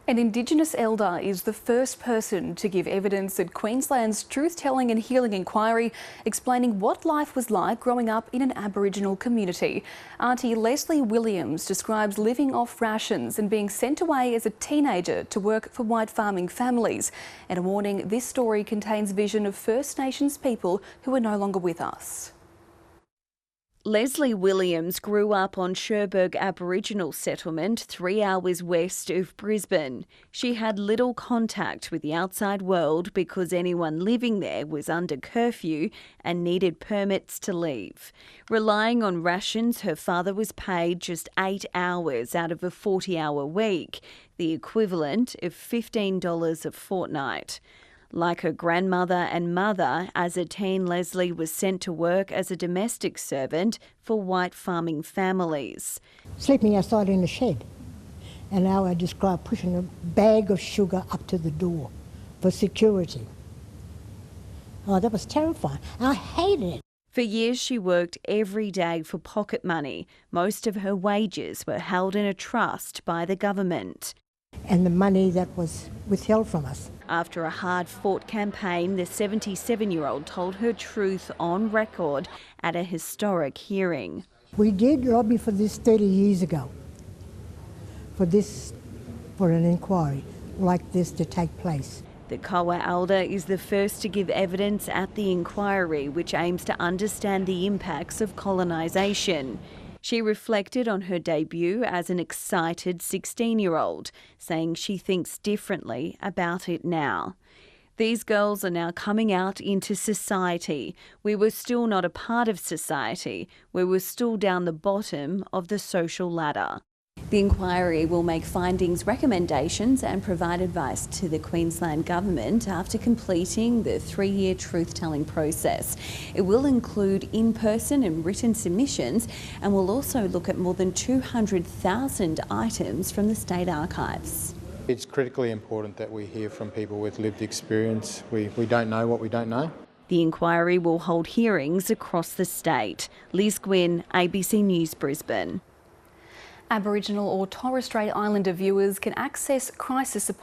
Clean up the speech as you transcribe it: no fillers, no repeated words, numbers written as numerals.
An Indigenous elder is the first person to give evidence at Queensland's Truth-Telling and Healing Inquiry, explaining what life was like growing up in an Aboriginal community. Aunty Lesley Williams describes living off rations and being sent away as a teenager to work for white farming families. And a warning, this story contains vision of First Nations people who are no longer with us. Lesley Williams grew up on Cherbourg Aboriginal settlement 3 hours west of Brisbane. She had little contact with the outside world because anyone living there was under curfew and needed permits to leave. Relying on rations, her father was paid just 8 hours out of a 40-hour week, the equivalent of $15 a fortnight. Like her grandmother and mother, as a teen, Lesley was sent to work as a domestic servant for white farming families. Sleeping outside in the shed. And now I describe pushing a bag of sugar up to the door for security. Oh, that was terrifying. I hated it. For years, she worked every day for pocket money. Most of her wages were held in a trust by the government. And the money that was withheld from us. After a hard-fought campaign, the 77-year-old told her truth on record at a historic hearing. We did lobby for this 30 years ago, for an inquiry like this to take place. The Koa elder is the first to give evidence at the inquiry, which aims to understand the impacts of colonisation. She reflected on her debut as an excited 16-year-old, saying she thinks differently about it now. These girls are now coming out into society. We were still not a part of society. We were still down the bottom of the social ladder. The inquiry will make findings, recommendations and provide advice to the Queensland Government after completing the 3-year truth-telling process. It will include in-person and written submissions and will also look at more than 200,000 items from the state archives. It's critically important that we hear from people with lived experience. We don't know what we don't know. The inquiry will hold hearings across the state. Liz Gwynn, ABC News, Brisbane. Aboriginal or Torres Strait Islander viewers can access crisis support